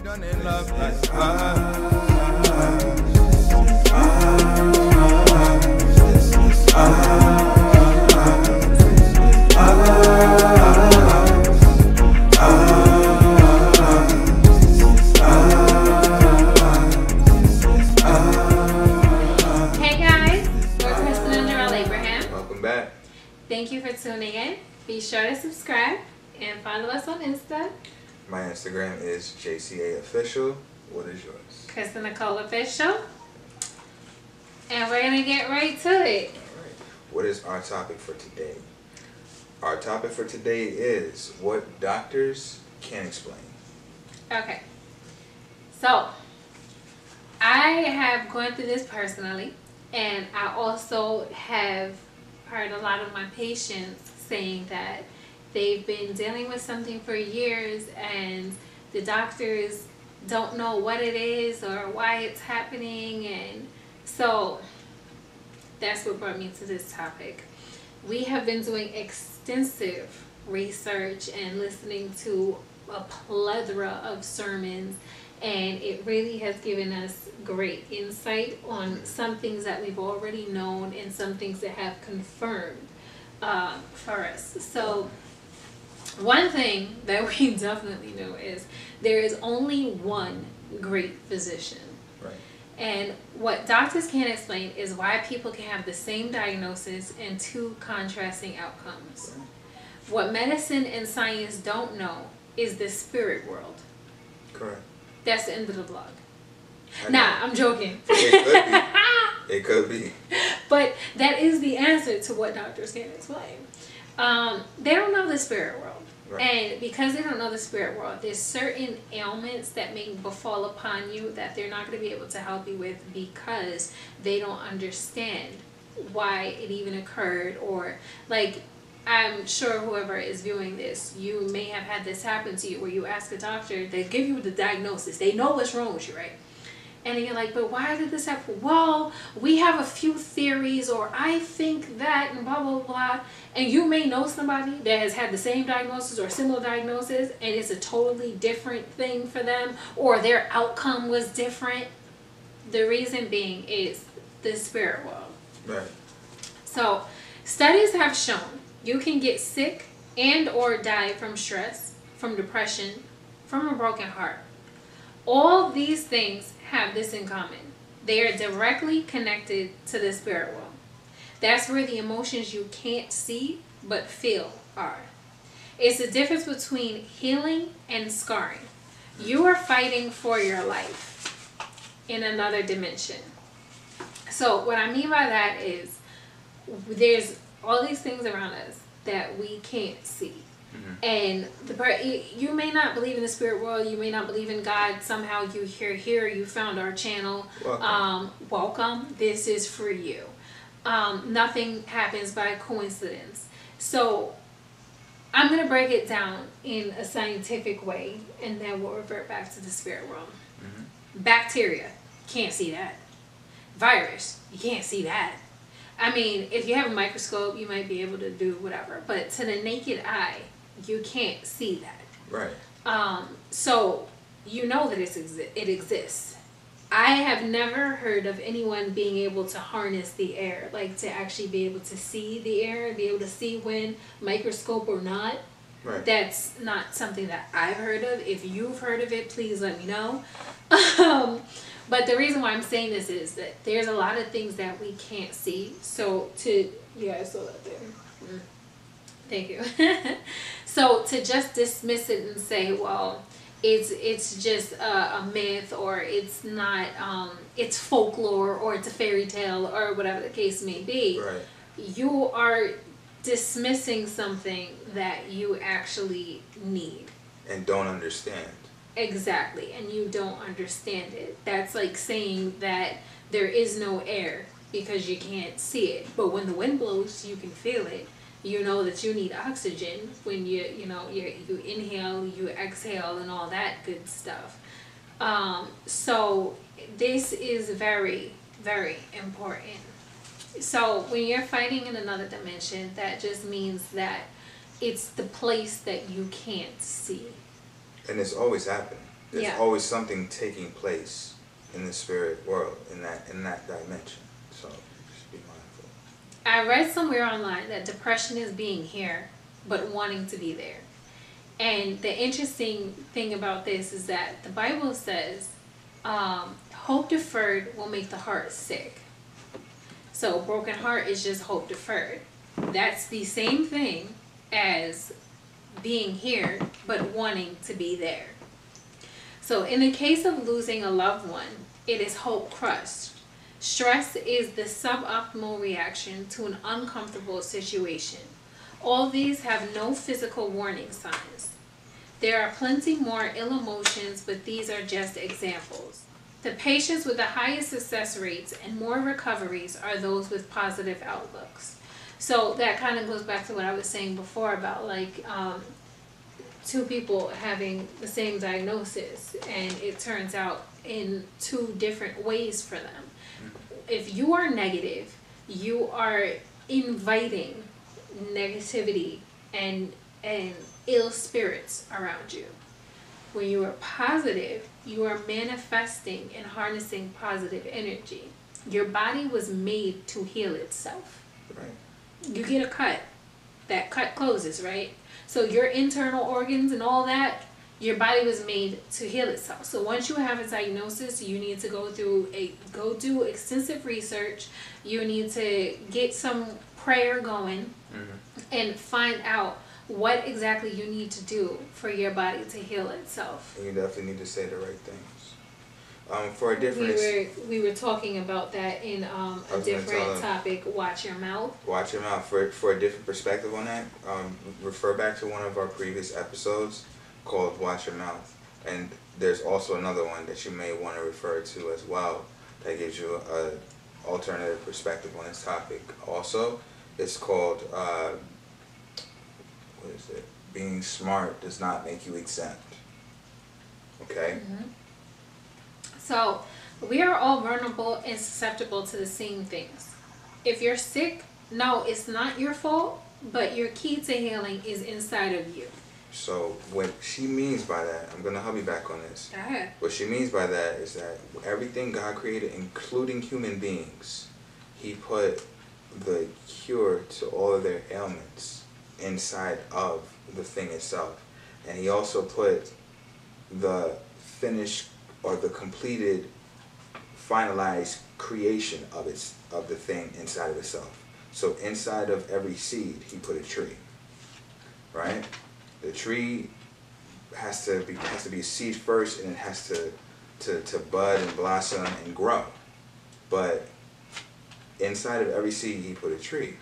done in love like Hey guys, we're Kristen and Jarrell Abraham. Welcome back. Thank you for tuning in. Be sure to subscribe and follow us on Insta. My Instagram is JCA Official. What is yours? Kristen Nicole Official. And we're going to get right to it. Alright. What is our topic for today? Our topic for today is what doctors can't explain. Okay. So, I have gone through this personally, and I also have heard a lot of my patients saying that they've been dealing with something for years and the doctors don't know what it is or why it's happening, and so that's what brought me to this topic. We have been doing extensive research and listening to a plethora of sermons, and it really has given us great insight on some things that we've already known and some things that have confirmed for us. So one thing that we definitely know is there is only one great physician. Right. And what doctors can't explain is why people can have the same diagnosis and two contrasting outcomes. Right. What medicine and science don't know is the spirit world. Correct. That's the end of the vlog. Nah, I'm joking. It could be. It could be. But that is the answer to what doctors can't explain. They don't know the spirit world. Right. And because they don't know the spirit world, there's certain ailments that may befall upon you that they're not going to be able to help you with because they don't understand why it even occurred. Or, like, I'm sure whoever is viewing this, you may have had this happen to you where you ask a doctor, they give you the diagnosis, they know what's wrong with you, right? And then you're like, but why did this happen? Well, we have a few theories, or I think that, and blah, blah, blah. And you may know somebody that has had the same diagnosis or similar diagnosis, and it's a totally different thing for them, or their outcome was different. The reason being is the spirit world. Right. So, studies have shown you can get sick and or die from stress, from depression, from a broken heart. All these things have this in common. They are directly connected to the spirit world. That's where the emotions you can't see but feel are. It's the difference between healing and scarring. You are fighting for your life in another dimension. So what I mean by that is there's all these things around us that we can't see. And you may not believe in the spirit world, you may not believe in God. Somehow you're here, you found our channel. Welcome. Welcome. This is for you. Nothing happens by coincidence. So I'm going to break it down in a scientific way, and then we'll revert back to the spirit world. Bacteria, can't see that. Virus, you can't see that. I mean, if you have a microscope, you might be able to do whatever, but to the naked eye, you can't see that. Right. So you know that it exists. I have never heard of anyone being able to harness the air, like to actually be able to see the air, be able to see when, microscope or not. Right. That's not something that I've heard of. If you've heard of it, please let me know. But the reason why I'm saying this is that there's a lot of things that we can't see. So I saw that there. Thank you. So to just dismiss it and say, well, it's just a myth, or it's not, it's folklore, or it's a fairy tale, or whatever the case may be. Right. You are dismissing something that you actually need. And don't understand. Exactly, and you don't understand it. That's like saying that there is no air because you can't see it. But when the wind blows, you can feel it. You know that you need oxygen when you inhale, you exhale, and all that good stuff. So this is very, very important. So when you're fighting in another dimension, that just means that it's the place that you can't see. And it's always happened. There's always something taking place in the spirit world, in that dimension. So just be mindful. I read somewhere online that depression is being here, but wanting to be there. And the interesting thing about this is that the Bible says, hope deferred will make the heart sick. So broken heart is just hope deferred. That's the same thing as being here, but wanting to be there. So in the case of losing a loved one, it is hope crushed. Stress is the suboptimal reaction to an uncomfortable situation. All these have no physical warning signs. There are plenty more ill emotions, but these are just examples. The patients with the highest success rates and more recoveries are those with positive outlooks. So that kind of goes back to what I was saying before about like two people having the same diagnosis and it turns out in two different ways for them. If you are negative, you are inviting negativity and ill spirits around you. When you are positive, you are manifesting and harnessing positive energy. Your body was made to heal itself. Right. You get a cut, that cut closes, right? So your internal organs and all that, your body was made to heal itself. So once you have a diagnosis, you need to go do extensive research. You need to get some prayer going and find out what exactly you need to do for your body to heal itself. And you definitely need to say the right things. For a different... We were talking about that in a different topic, watch your mouth. Watch your mouth. For a different perspective on that, refer back to one of our previous episodes called Watch Your Mouth. And there's also another one that you may want to refer to as well that gives you an alternative perspective on this topic. Also, it's called... what is it? Being smart does not make you exempt. Okay? So, we are all vulnerable and susceptible to the same things. If you're sick, no, it's not your fault, but your key to healing is inside of you. So, what she means by that, I'm going to help you back on this. Go ahead. What she means by that is that everything God created, including human beings, He put the cure to all of their ailments inside of the thing itself. And He also put the finished or the completed, finalized creation of the thing inside of itself. So inside of every seed, He put a tree. Right? The tree has to be a seed first, and it has to bud and blossom and grow. But inside of every seed, He put a tree.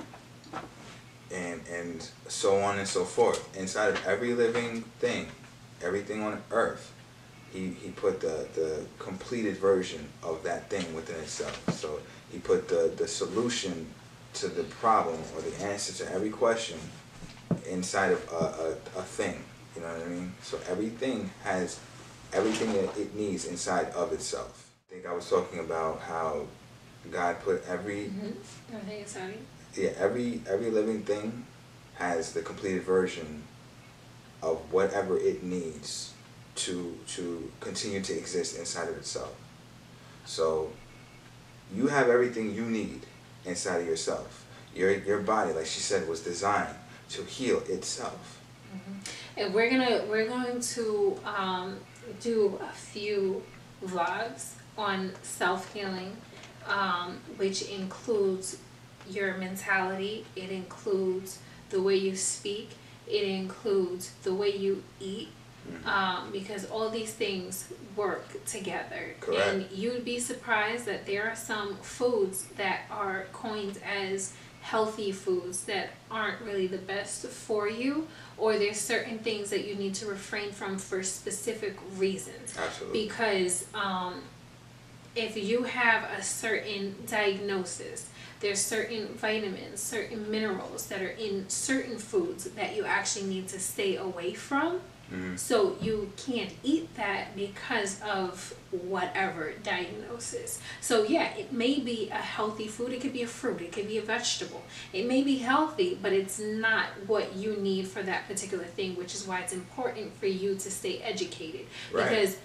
And so on and so forth. Inside of every living thing, everything on earth, he put the completed version of that thing within itself. So He put the solution to the problem or the answer to every question inside of a thing. You know what I mean? So everything has everything that it needs inside of itself. I think I was talking about how God put every... Sorry. Yeah, every living thing has the completed version of whatever it needs to continue to exist inside of itself. So you have everything you need inside of yourself. Your body, like she said, was designed to heal itself. And we're going to do a few vlogs on self-healing, which includes your mentality, it includes the way you speak, it includes the way you eat, because all these things work together. Correct. And you'd be surprised that there are some foods that are coined as healthy foods that aren't really the best for you, or there's certain things that you need to refrain from for specific reasons. Absolutely. Because if you have a certain diagnosis, there's certain vitamins, certain minerals that are in certain foods that you actually need to stay away from. So you can't eat that because of whatever diagnosis. So yeah, it may be a healthy food. It could be a fruit. It could be a vegetable. It may be healthy, but it's not what you need for that particular thing, which is why it's important for you to stay educated. Right. Because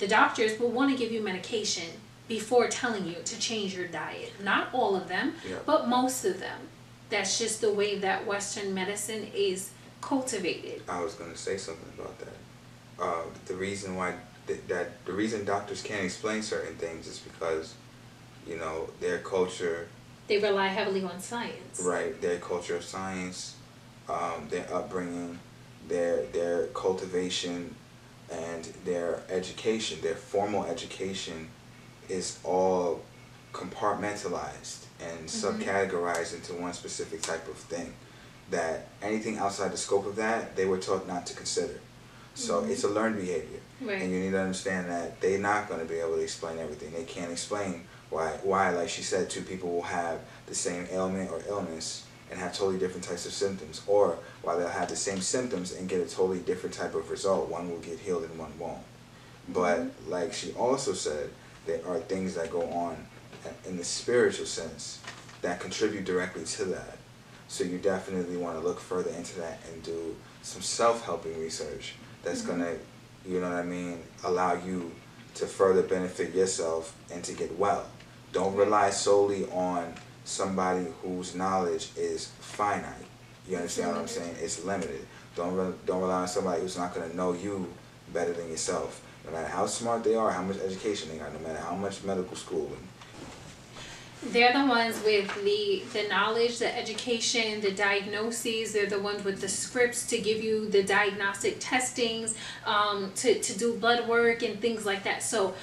the doctors will want to give you medication before telling you to change your diet. Not all of them, but most of them. That's just the way that Western medicine is cultivated. I was going to say something about that. The reason why the reason doctors can't explain certain things is because, you know, their culture. They rely heavily on science. Right, their culture of science, their upbringing, their cultivation, and their education, their formal education, is all compartmentalized and subcategorized into one specific type of thing. That anything outside the scope of that, they were taught not to consider. So it's a learned behavior. Right. And you need to understand that they're not going to be able to explain everything. They can't explain why, like she said, two people will have the same ailment or illness and have totally different types of symptoms, or why they'll have the same symptoms and get a totally different type of result. One will get healed and one won't. But like she also said, there are things that go on in the spiritual sense that contribute directly to that. So you definitely want to look further into that and do some self-helping research that's going to, you know what I mean, allow you to further benefit yourself and to get well. Don't rely solely on somebody whose knowledge is finite. You understand what I'm saying? It's limited. Don't rely on somebody who's not going to know you better than yourself. No matter how smart they are, how much education they got, no matter how much medical schooling. They're the ones with the knowledge, the education, the diagnoses. They're the ones with the scripts to give you the diagnostic testings, to do blood work and things like that. So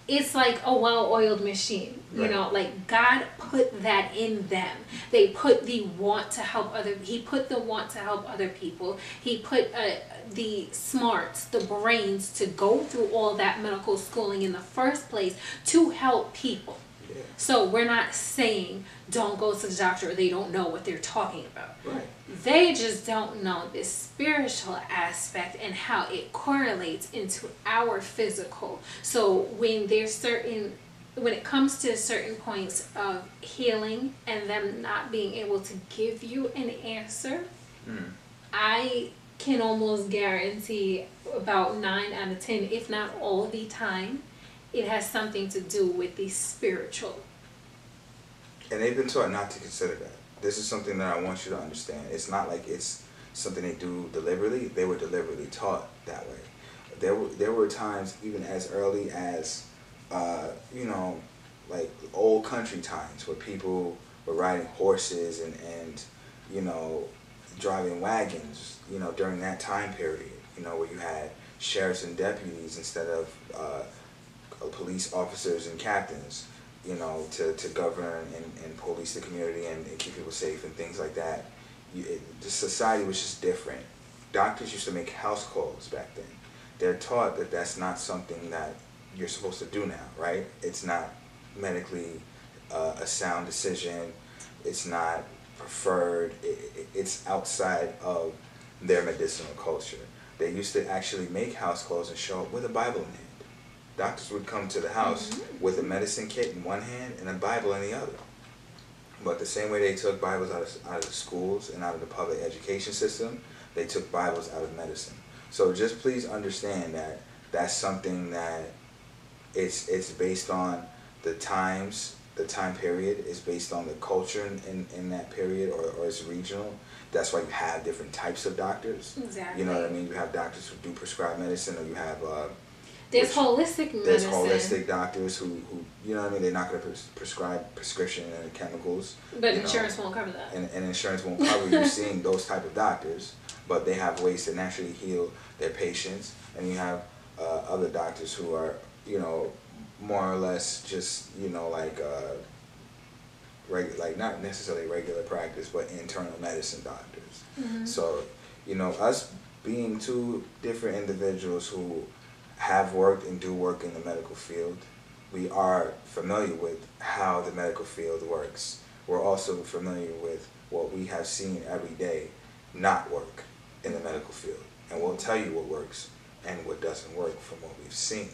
it's like a well-oiled machine, you know, like God put that in them. They put the want to help He put the want to help other people. He put the smarts, the brains to go through all that medical schooling in the first place to help people. Yeah. So we're not saying don't go to the doctor or they don't know what they're talking about. Right. They just don't know this spiritual aspect and how it correlates into our physical. So when it comes to certain points of healing and them not being able to give you an answer, I can almost guarantee about 9 out of 10, if not all the time, it has something to do with the spiritual. And they've been taught not to consider that. This is something that I want you to understand. It's not like it's something they do deliberately. They were deliberately taught that way. There were times, even as early as, you know, like old country times, where people were riding horses and you know, driving wagons, you know, during that time period, you know, where you had sheriffs and deputies instead of police officers and captains, you know, to govern and police the community and keep people safe and things like that. The society was just different. Doctors used to make house calls back then. They're taught that that's not something that you're supposed to do now, right? It's not medically a sound decision. It's not preferred. It's outside of their medicinal culture. They used to actually make house calls and show up with a Bible in hand. Doctors would come to the house with a medicine kit in one hand and a Bible in the other. But the same way they took Bibles out of the schools and out of the public education system, they took Bibles out of medicine. So just please understand that that's something that it's based on the times, the time period is based on the culture in that period, or it's regional. That's why you have different types of doctors. Exactly. You know what I mean? You have doctors who do prescribe medicine, or you have there's holistic medicine. There's holistic doctors who you know what I mean, they're not going to prescribe prescription and chemicals. But insurance won't cover that. And insurance won't cover you seeing those type of doctors, but they have ways to naturally heal their patients. And you have other doctors who are, you know, more or less just, you know, like like not necessarily regular practice, but internal medicine doctors. So, you know, us being two different individuals who have worked and do work in the medical field, we are familiar with how the medical field works. We're also familiar with what we have seen every day not work in the medical field. And we'll tell you what works and what doesn't work from what we've seen.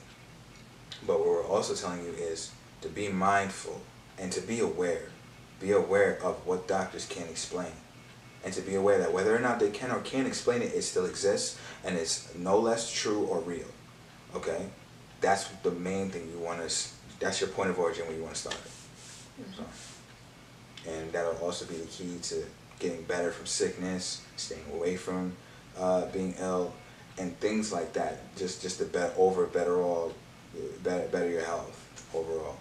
But what we're also telling you is to be mindful and to be aware. Be aware of what doctors can't explain. And to be aware that whether or not they can or can't explain it, it still exists and it's no less true or real. Okay? that's the main thing you want to. That's your point of origin where you want to start. So, and that'll also be the key to getting better from sickness, staying away from being ill, and things like that. Just to better your health overall.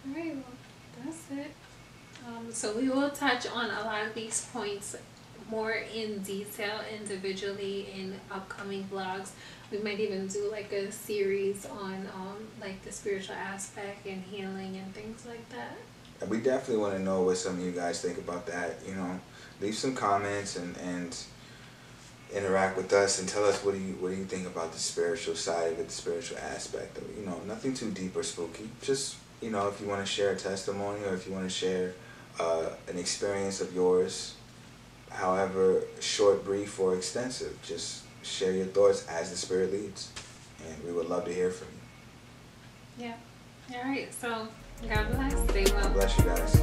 All right, well, that's it. So we will touch on a lot of these points more in detail individually in upcoming vlogs. We might even do like a series on like the spiritual aspect and healing and things like that. And we definitely want to know what some of you guys think about that. You know, leave some comments and interact with us and tell us what do you think about the spiritual side of it, the spiritual aspect of it. You know, nothing too deep or spooky. Just, you know, if you want to share a testimony or if you want to share an experience of yours, however short, brief, or extensive, just share your thoughts as the Spirit leads, and we would love to hear from you. Yeah. All right. So God bless. Stay well. God bless you guys.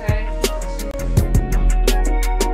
Bye.